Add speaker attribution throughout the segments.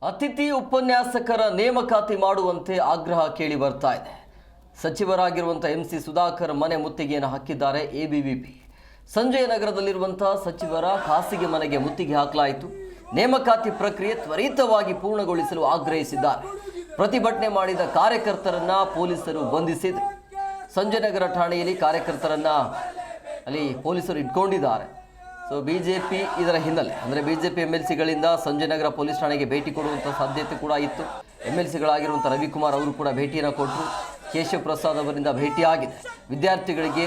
Speaker 1: ಅತಿಥಿ ಉಪನ್ಯಾಸಕರ ನೇಮಕಾತಿ ಮಾಡುವಂತೆ ಆಗ್ರಹ ಕೇಳಿ ಬರ್ತಾ ಇದೆ. ಸಚಿವರಾಗಿರುವಂತಹ MC ಸುಧಾಕರ್ ಮನೆ ಮುತ್ತಿಗೆಯನ್ನು ಹಾಕಿದ್ದಾರೆ ABVP. ಸಂಜಯ ನಗರದಲ್ಲಿರುವಂತಹ ಸಚಿವರ ಖಾಸಗಿ ಮನೆಗೆ ಮುತ್ತಿಗೆ ಹಾಕಲಾಯಿತು. ನೇಮಕಾತಿ ಪ್ರಕ್ರಿಯೆ ತ್ವರಿತವಾಗಿ ಪೂರ್ಣಗೊಳಿಸಲು ಆಗ್ರಹಿಸಿದ್ದಾರೆ. ಪ್ರತಿಭಟನೆ ಮಾಡಿದ ಕಾರ್ಯಕರ್ತರನ್ನ ಪೊಲೀಸರು ಬಂಧಿಸಿದರು. ಸಂಜಯ ನಗರ ಠಾಣೆಯಲ್ಲಿ ಕಾರ್ಯಕರ್ತರನ್ನ ಅಲ್ಲಿ ಪೊಲೀಸರು ಇಟ್ಕೊಂಡಿದ್ದಾರೆ. ಸೊ BJP ಇದರ ಹಿನ್ನೆಲೆ ಅಂದರೆ BJP MLCಗಳಿಂದ ಸಂಜಯ ನಗರ ಪೊಲೀಸ್ ಠಾಣೆಗೆ ಭೇಟಿ ಕೊಡುವಂಥ ಸಾಧ್ಯತೆ ಕೂಡ ಇತ್ತು. MLCಗಳಾಗಿರುವಂಥ ರವಿಕುಮಾರ್ ಅವರು ಕೂಡ ಭೇಟಿಯನ್ನು ಕೊಟ್ಟರು. ಕೇಶವ್ ಪ್ರಸಾದ್ ಅವರಿಂದ ಭೇಟಿಯಾಗಿದೆ. ವಿದ್ಯಾರ್ಥಿಗಳಿಗೆ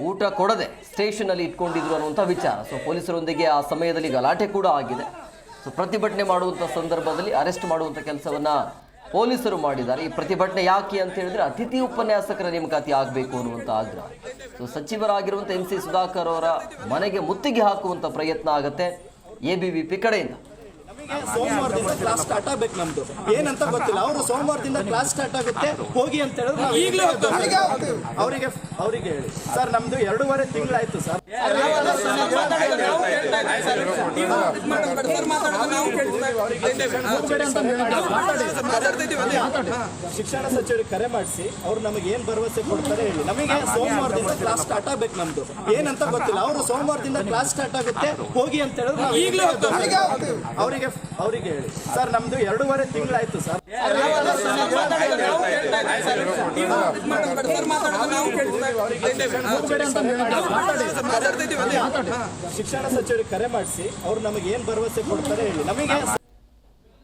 Speaker 1: ಊಟ ಕೊಡದೆ ಸ್ಟೇಷನಲ್ಲಿ ಇಟ್ಕೊಂಡಿದ್ರು ಅನ್ನುವಂಥ ವಿಚಾರ. ಸೊ ಪೊಲೀಸರೊಂದಿಗೆ ಆ ಸಮಯದಲ್ಲಿ ಗಲಾಟೆ ಕೂಡ ಆಗಿದೆ. ಸೊ ಪ್ರತಿಭಟನೆ ಮಾಡುವಂಥ ಸಂದರ್ಭದಲ್ಲಿ ಅರೆಸ್ಟ್ ಮಾಡುವಂಥ ಕೆಲಸವನ್ನು ಪೊಲೀಸರು ಮಾಡಿದ್ದಾರೆ. ಈ ಪ್ರತಿಭಟನೆ ಯಾಕೆ ಅಂತ ಹೇಳಿದ್ರೆ ಅತಿಥಿ ಉಪನ್ಯಾಸಕರ ನೇಮಕಾತಿ ಆಗಬೇಕು ಅನ್ನುವಂಥ ಆಗ್ರಹ. ಸೊ ಸಚಿವರಾಗಿರುವಂಥ MC ಸುಧಾಕರ್ ಅವರ ಮನೆಗೆ ಮುತ್ತಿಗೆ ಹಾಕುವಂಥ ಪ್ರಯತ್ನ ಆಗುತ್ತೆ ABVP ಕಡೆಯಿಂದ.
Speaker 2: ಸೋಮವಾರದಿಂದ ಕ್ಲಾಸ್ ಸ್ಟಾರ್ಟ್ ಆಗಬೇಕು. ನಮ್ದು ಏನಂತ ಗೊತ್ತಿಲ್ಲ. ಅವರು ಸೋಮವಾರದಿಂದ ಕ್ಲಾಸ್ ಸ್ಟಾರ್ಟ್ ಆಗುತ್ತೆ ಹೋಗಿ ಅಂತ ಹೇಳಿದ್ರೆ ಅವರಿಗೆ ಹೇಳಿ ಸರ್, ನಮ್ದು 2.5 ತಿಂಗಳಾಯ್ತು ಸರ್. ಶಿಕ್ಷಣ ಸಚಿವರಿಗೆ ಕರೆ ಮಾಡಿಸಿ ಅವ್ರು ನಮಗೆ ಏನ್ ಭರವಸೆ ಕೊಡ್ತಾರೆ ಹೇಳಿ. ನಮಗೆ ಸೋಮವಾರದಿಂದ ಕ್ಲಾಸ್ ಸ್ಟಾರ್ಟ್ ಆಗ್ಬೇಕು. ನಮ್ದು ಏನಂತ ಗೊತ್ತಿಲ್ಲ. ಅವರು ಸೋಮವಾರದಿಂದ ಕ್ಲಾಸ್ ಸ್ಟಾರ್ಟ್ ಆಗುತ್ತೆ ಹೋಗಿ ಅಂತ ಹೇಳಿದ್ರೆ ಅವರಿಗೆ ಹೇಳಿ ಸರ್, ನಮ್ದು 2.5 ತಿಂಗಳಾಯ್ತು ಸರ್. ಶಿಕ್ಷಣ ಸಚಿವರಿಗೆ ಕರೆ ಮಾಡಿಸಿ ಅವ್ರು ನಮಗೆ ಏನ್ ಭರವಸೆ ಕೊಡ್ತಾರೆ ಹೇಳಿ. ನಮಗೆ